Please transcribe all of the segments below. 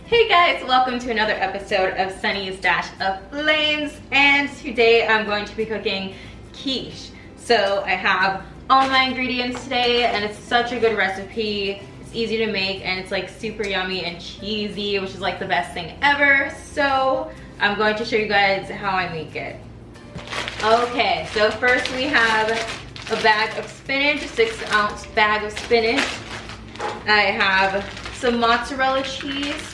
Hey guys, welcome to another episode of Sunny's Dash of Flames, and today I'm going to be cooking quiche. So I have all my ingredients today, and it's such a good recipe. It's easy to make, and it's like super yummy and cheesy, which is like the best thing ever. So I'm going to show you guys how I make it. Okay, so first we have a bag of spinach, a 6-ounce bag of spinach. I have some mozzarella cheese,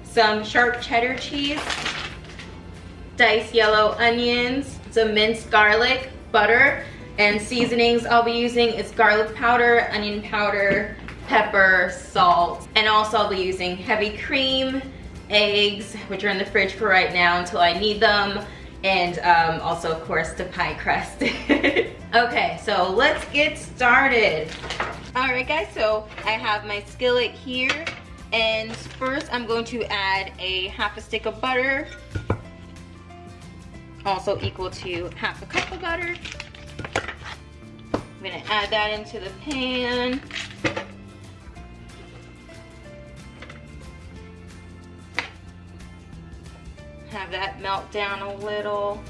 some sharp cheddar cheese, diced yellow onions, some minced garlic, butter, and seasonings I'll be using is garlic powder, onion powder, pepper, salt, and also I'll be using heavy cream, eggs, which are in the fridge for right now until I need them, and also of course the pie crust. Okay, so let's get started. Alright guys, so I have my skillet here. And first I'm going to add a half a stick of butter, also equal to half a cup of butter. I'm going to add that into the pan. Have that melt down a little.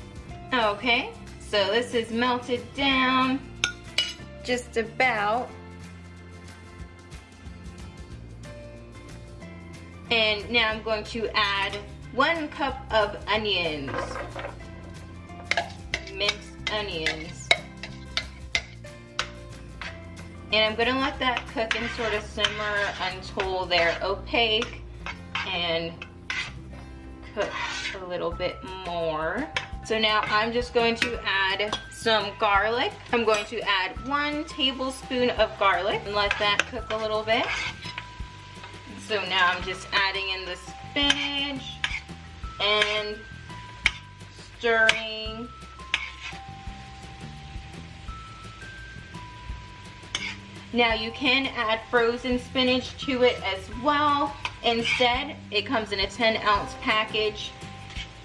Okay, so this is melted down just about. And now I'm going to add 1 cup of onions, minced onions. And I'm gonna let that cook and sort of simmer until they're opaque and cook a little bit more. So now I'm just going to add some garlic. I'm going to add 1 tablespoon of garlic and let that cook a little bit. So now I'm just adding in the spinach and stirring. Now you can add frozen spinach to it as well. Instead, it comes in a 10-ounce package.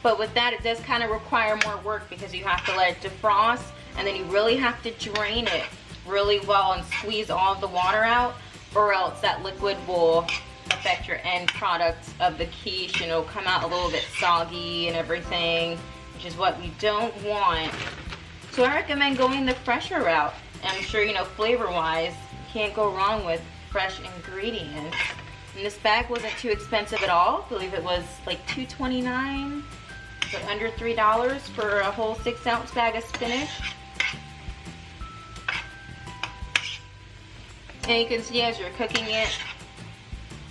But with that, it does kind of require more work because you have to let it defrost, and then you really have to drain it really well and squeeze all of the water out, or else that liquid will affect your end product of the quiche and it'll come out a little bit soggy and everything, which is what we don't want. So I recommend going the fresher route. And I'm sure, you know, flavor wise, you can't go wrong with fresh ingredients. And this bag wasn't too expensive at all. I believe it was like $2.29, so under $3 for a whole 6-ounce bag of spinach. And you can see as you're cooking it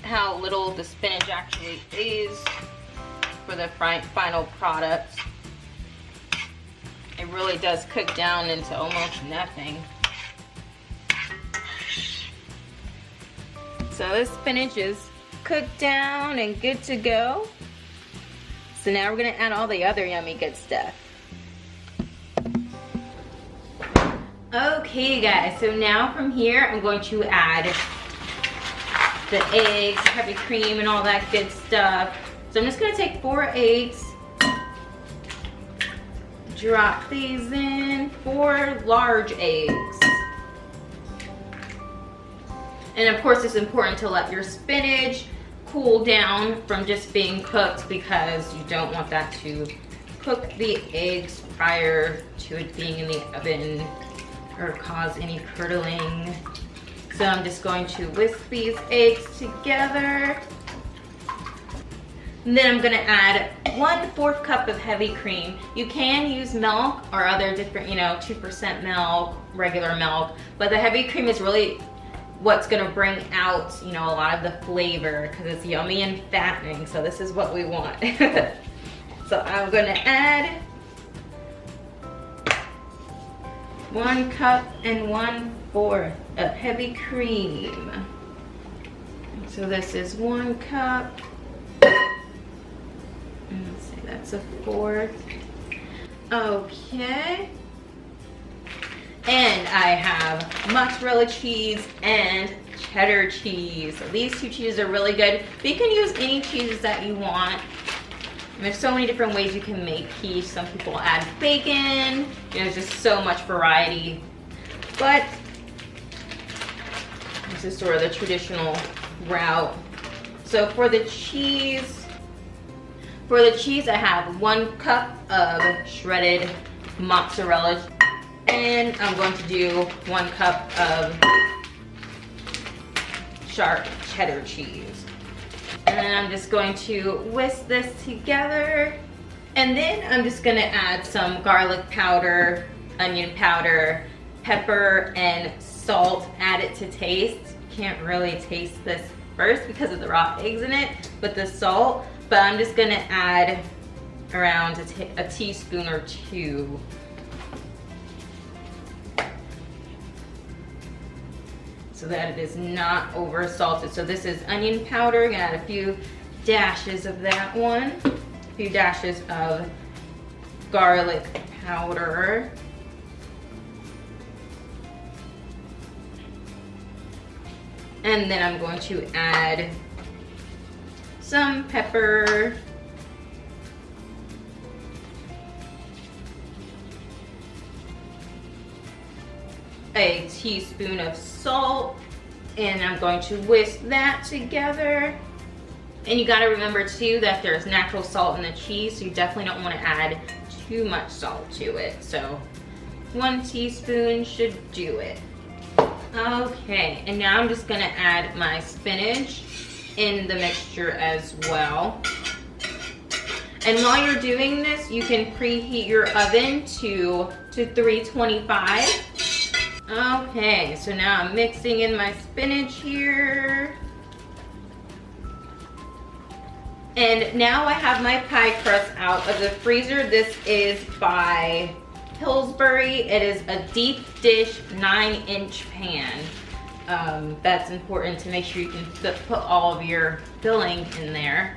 how little the spinach actually is for the final product. It really does cook down into almost nothing. So this spinach is cooked down and good to go. So now we're gonna add all the other yummy good stuff. Okay guys, so now from here I'm going to add the eggs, heavy cream, and all that good stuff. So I'm just gonna take 4 eggs, drop these in, 4 large eggs. And of course it's important to let your spinach cool down from just being cooked, because you don't want that to cook the eggs prior to it being in the oven or cause any curdling. So I'm just going to whisk these eggs together. And then I'm gonna add 1/4 cup of heavy cream. You can use milk or other different, you know, 2% milk, regular milk, but the heavy cream is really what's gonna bring out, you know, a lot of the flavor, because it's yummy and fattening, so this is what we want. So I'm gonna add 1 cup and 1/4 of heavy cream. So this is 1 cup. Let's see, that's a 1/4. Okay. And I have mozzarella cheese and cheddar cheese. So these 2 cheeses are really good. But you can use any cheeses that you want. And there's so many different ways you can make quiche. Some people add bacon. You know, there's just so much variety. But this is sort of the traditional route. So for the cheese I have 1 cup of shredded mozzarella, and I'm going to do 1 cup of sharp cheddar cheese. And then I'm just going to whisk this together. And then I'm just gonna add some garlic powder, onion powder, pepper, and salt. Add it to taste. Can't really taste this first because of the raw eggs in it, but the salt. But I'm just gonna add around a teaspoon or 2. So that it is not over salted. So this is onion powder. I'm gonna add a few dashes of that one. A few dashes of garlic powder. And then I'm going to add some pepper. A teaspoon of salt, and I'm going to whisk that together. And you got to remember too that there's natural salt in the cheese, so you definitely don't want to add too much salt to it. So 1 teaspoon should do it. Okay, and now I'm just going to add my spinach in the mixture as well. And while you're doing this, you can preheat your oven to 325. Okay, so now I'm mixing in my spinach here. And now I have my pie crust out of the freezer. This is by Pillsbury. It is a deep dish 9-inch pan. That's important to make sure you can put all of your filling in there.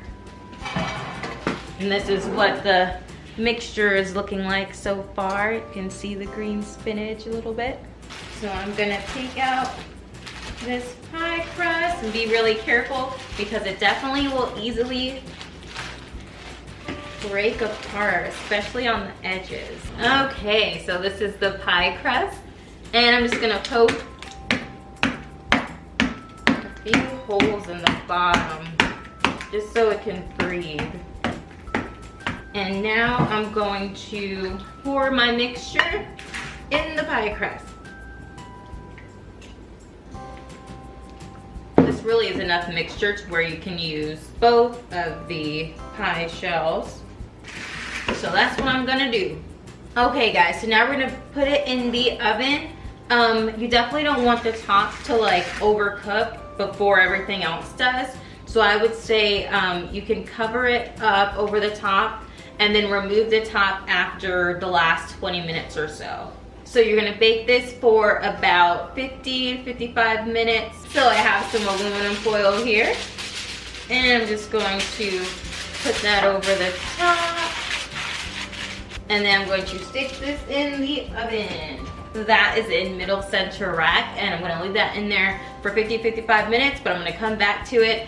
And this is what the mixture is looking like so far. You can see the green spinach a little bit. So I'm gonna take out this pie crust and be really careful because it definitely will easily break apart, especially on the edges. Okay, so this is the pie crust, and I'm just gonna poke a few holes in the bottom just so it can breathe. And now I'm going to pour my mixture in the pie crust. This really is enough mixture to where you can use both of the pie shells. So that's what I'm gonna do. Okay guys, so now we're gonna put it in the oven. You definitely don't want the top to like overcook before everything else does. So I would say you can cover it up over the top and then remove the top after the last 20 minutes or so. So you're gonna bake this for about 50 to 55 minutes. So I have some aluminum foil here, and I'm just going to put that over the top. And then I'm going to stick this in the oven. So that is in middle center rack, and I'm gonna leave that in there for 50 to 55 minutes, but I'm gonna come back to it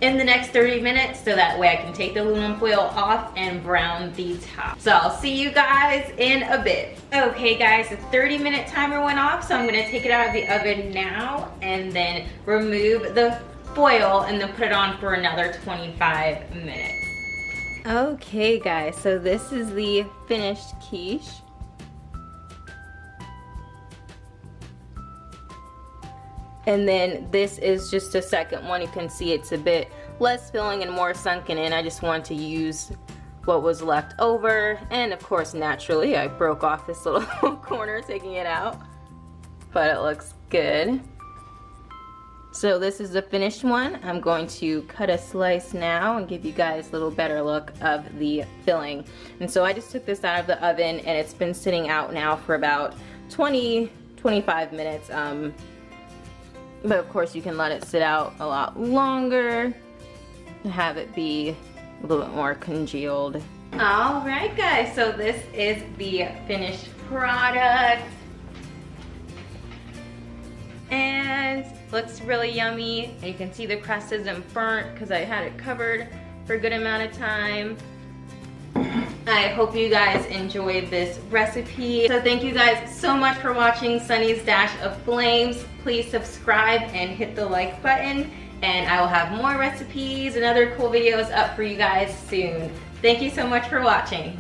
in the next 30 minutes so that way I can take the aluminum foil off and brown the top. So I'll see you guys in a bit. Okay guys, the 30-minute timer went off, so I'm gonna take it out of the oven now and then remove the foil and then put it on for another 25 minutes. Okay guys, so this is the finished quiche. And then this is just a second one. You can see it's a bit less filling and more sunken in. I just wanted to use what was left over. And of course, naturally, I broke off this little corner taking it out. But it looks good. So this is the finished one. I'm going to cut a slice now and give you guys a little better look of the filling. And so I just took this out of the oven and it's been sitting out now for about 20-25 minutes. But of course you can let it sit out a lot longer and have it be a little bit more congealed. Alright guys, so this is the finished product. And looks really yummy. And you can see the crust isn't burnt because I had it covered for a good amount of time. I hope you guys enjoyed this recipe. So thank you guys so much for watching Sunny's Dash of Flames. Please subscribe and hit the like button. and I will have more recipes and other cool videos up for you guys soon. Thank you so much for watching.